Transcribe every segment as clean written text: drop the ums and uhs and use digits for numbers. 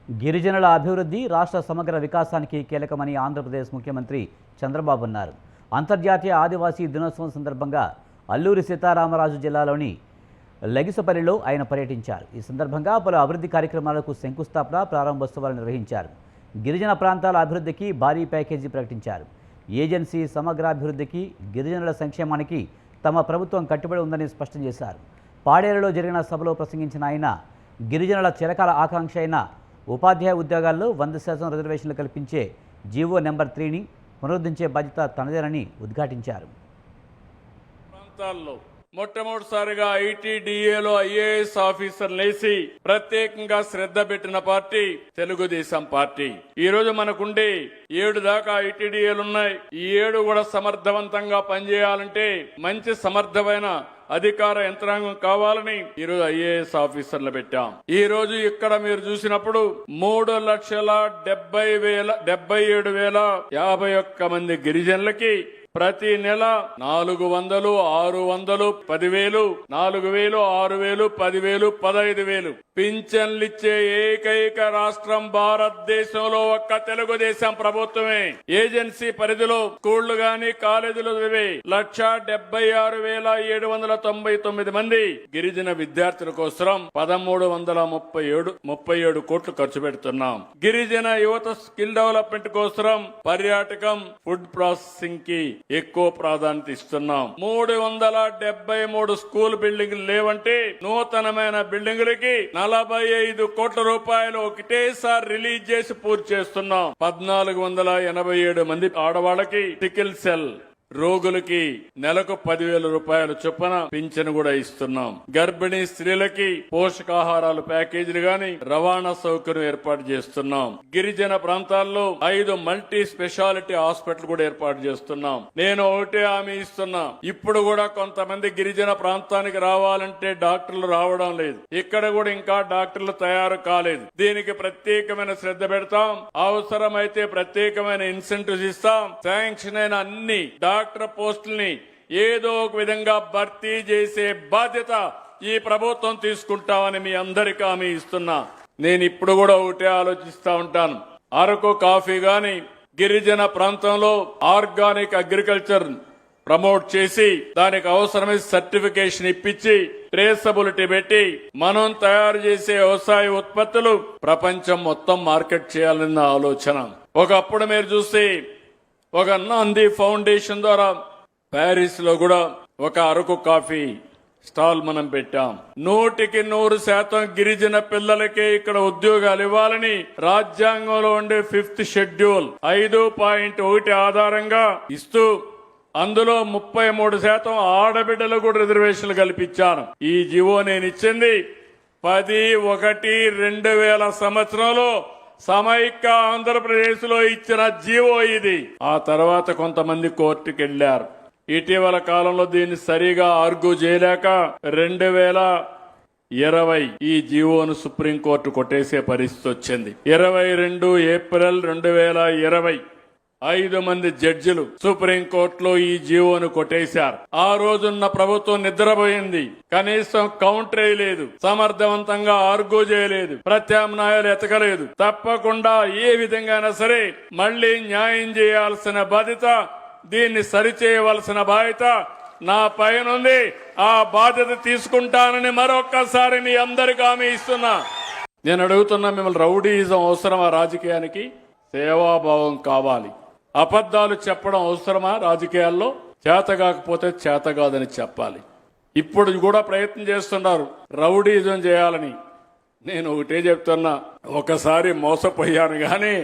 గిరిజనుల అభివృద్ధి రాష్ట్ర సమగ్ర వికాసానికి కీలకమని ఆంధ్రప్రదేశ్ ముఖ్యమంత్రి చంద్రబాబు అన్నారు. అంతర్జాతీయ ఆదివాసీ దినోత్సవం సందర్భంగా అల్లూరి సీతారామరాజు జిల్లాలోని లెగిసపల్లిలో ఆయన పర్యటించారు. ఈ సందర్భంగా పలు అభివృద్ధి కార్యక్రమాలకు శంకుస్థాపన, ప్రారంభోత్సవాలు నిర్వహించారు. గిరిజన ప్రాంతాల అభివృద్ధికి భారీ ప్యాకేజీ ప్రకటించారు. ఏజెన్సీ సమగ్రాభివృద్ధికి, గిరిజనుల సంక్షేమానికి తమ ప్రభుత్వం కట్టుబడి ఉందని స్పష్టం చేశారు. పాడేరులో జరిగిన సభలో ప్రసంగించిన ఆయన గిరిజనుల చిరకాల ఆకాంక్ష అయిన ఉపాధ్యాయ ఉద్యోగాల్లో 100% రిజర్వేషన్లు కల్పించే జీవో నెంబర్ 3ని పునరుద్ధరించే బాధ్యత తనదేనని ఉద్ఘాటించారు. మొట్టమొదటిసారిగా ఐటీడీఏలో ఐఏఎస్ ఆఫీసర్ లేసి ప్రత్యేకంగా శ్రద్ధ పెట్టిన పార్టీ తెలుగుదేశం పార్టీ. ఈ రోజు మనకుండే 7 దాకా ఐటీడీఏలున్నాయి. ఈ 7 కూడా సమర్థవంతంగా పనిచేయాలంటే మంచి సమర్థమైన అధికార యంత్రాంగం కావాలని ఈ రోజు ఐఏఎస్ ఆఫీసర్లు పెట్టాం. ఈ రోజు ఇక్కడ మీరు చూసినప్పుడు 3,77,051 మంది గిరిజనులకి ప్రతి నెల 400, 600, 10,000, 4,000, 6,000, 10,000, 15,000 పింఛన్లిచ్చే ఏకైక రాష్ట్రం భారతదేశంలో ఒక్క తెలుగుదేశం ప్రభుత్వమే. ఏజెన్సీ పరిధిలో స్కూళ్లు గాని కాలేజీలు 1,76,799 మంది గిరిజన విద్యార్థుల కోసం 1,337 కోట్లు ఖర్చు పెడుతున్నాం. గిరిజన యువత స్కిల్ డెవలప్మెంట్ కోసం పర్యాటకం, ఫుడ్ ప్రాసెసింగ్ కి ఎక్కువ ప్రాధాన్యత ఇస్తున్నాం. 373 స్కూల్ బిల్డింగ్లు లేవంటే నూతనమైన బిల్డింగులకి 45 కోట్ల రూపాయలు ఒకటేసారి రిలీజ్ చేసి పూర్తి చేస్తున్నాం. 1,487 మంది ఆడవాళ్ళకి సికిల్ సెల్ రోగులకి నెలకు 10,000 రూపాయల చొప్పున పింఛను కూడా ఇస్తున్నాం. గర్భిణీ స్త్రీలకి పోషకాహారాలు ప్యాకేజీలు గాని రవాణా సౌకర్యం ఏర్పాటు చేస్తున్నాం. గిరిజన ప్రాంతాల్లో 5 మల్టీ స్పెషాలిటీ హాస్పిటల్ కూడా ఏర్పాటు చేస్తున్నాం. నేను ఒకటే హామీ ఇస్తున్నా, ఇప్పుడు కూడా కొంతమంది గిరిజన ప్రాంతానికి రావాలంటే డాక్టర్లు రావడం లేదు. ఇక్కడ కూడా ఇంకా డాక్టర్లు తయారు కాలేదు. దీనికి ప్రత్యేకమైన శ్రద్ధ పెడతాం. అవసరమైతే ప్రత్యేకమైన ఇన్సెంటివ్స్ ఇస్తాం. శాంక్షన్ అయిన అన్ని డాక్టర్ పోస్టుల్ని ఏదో ఒక విధంగా భర్తీ చేసే బాధ్యత ఈ ప్రభుత్వం తీసుకుంటామని మీ అందరికీ హామీ ఇస్తున్నా. నేను ఇప్పుడు కూడా ఒకటే ఆలోచిస్తా ఉంటాను. అరకు కాఫీ గాని గిరిజన ప్రాంతంలో ఆర్గానిక్ అగ్రికల్చర్ ప్రమోట్ చేసి దానికి అవసరమైన సర్టిఫికేషన్ ఇప్పించి ట్రేసబిలిటీ పెట్టి మనం తయారు చేసే వ్యవసాయ ఉత్పత్తులు ప్రపంచం మొత్తం మార్కెట్ చేయాలన్న ఆలోచన. ఒకప్పుడు మీరు చూస్తే ఒక నాంది ఫౌండేషన్ ద్వారా ప్యారిస్ లో కూడా ఒక అరకు కాఫీ స్టాల్ మనం పెట్టాం. 100% గిరిజన పిల్లలకే ఇక్కడ ఉద్యోగాలు ఇవ్వాలని రాజ్యాంగంలో ఉండే 5th షెడ్యూల్ 5.1 ఆధారంగా ఇస్తూ అందులో 33% ఆడబిడ్డలకు కూడా రిజర్వేషన్లు కల్పించాను. ఈ జీవో నేను ఇచ్చింది 10/1/2000 సంవత్సరంలో సమైక్య ఆంధ్రప్రదేశ్ లో ఇచ్చిన జీవో ఇది. ఆ తర్వాత కొంతమంది కోర్టుకు వెళ్లారు. ఇటీవల కాలంలో దీన్ని సరిగా ఆర్గ్యూ చేయలేక 2020 ఈ జీవోను సుప్రీంకోర్టు కొట్టేసే పరిస్థితి వచ్చింది. 22 ఏప్రిల్ 2020 5 మంది జడ్జిలు సుప్రీంకోర్టులో ఈ జీవోను కొట్టేశారు. ఆ రోజున్న ప్రభుత్వం నిద్రపోయింది. కనీసం కౌంటర్ వేయలేదు, సమర్థవంతంగా ఆర్గ్యూ చేయలేదు, ప్రత్యామ్నాయాలు ఎతకలేదు. తప్పకుండా ఏ విధంగా సరే మళ్లీ న్యాయం చేయాల్సిన బాధ్యత, దీన్ని సరిచేయవలసిన బాధ్యత నా పైనుంది. ఆ బాధ్యత తీసుకుంటానని మరొక్కసారి మీ అందరికీ హామీ ఇస్తున్నా. నేను అడుగుతున్నా, మిమ్మల్ని రౌడీయిజం అవసరమా? రాజకీయానికి సేవాభావం కావాలి. అబద్దాలు చెప్పడం అవసరమా? రాజకీయాల్లో చేతగాకపోతే చేతగాదని చెప్పాలి. ఇప్పుడు కూడా ప్రయత్నం చేస్తున్నారు రౌడీజం చేయాలని. నేను ఒకటే చెప్తున్నా, ఒకసారి మోసపోయాను గాని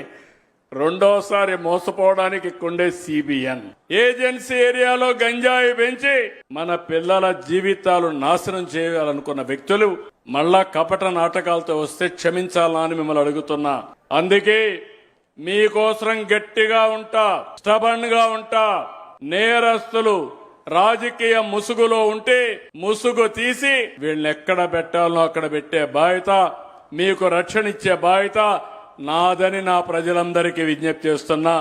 రెండోసారి మోసపోవడానికి కొండే CBN ఏజెన్సీ ఏరియాలో గంజాయి పెంచి మన పిల్లల జీవితాలు నాశనం చేయాలనుకున్న వ్యక్తులు మళ్ళా కపట నాటకాలతో వస్తే క్షమించాలా అని మిమ్మల్ని అడుగుతున్నా. అందుకే మీకోసం గట్టిగా ఉంటా, స్టబన్ గా ఉంటా. నేరస్తులు రాజకీయ ముసుగులో ఉంటే ముసుగు తీసి వీళ్ళని ఎక్కడ పెట్టాలనో అక్కడ పెట్టే బాధ్యత, మీకు రక్షణ ఇచ్చే బాధ్యత నాదని నా ప్రజలందరికీ విజ్ఞప్తి చేస్తున్నా.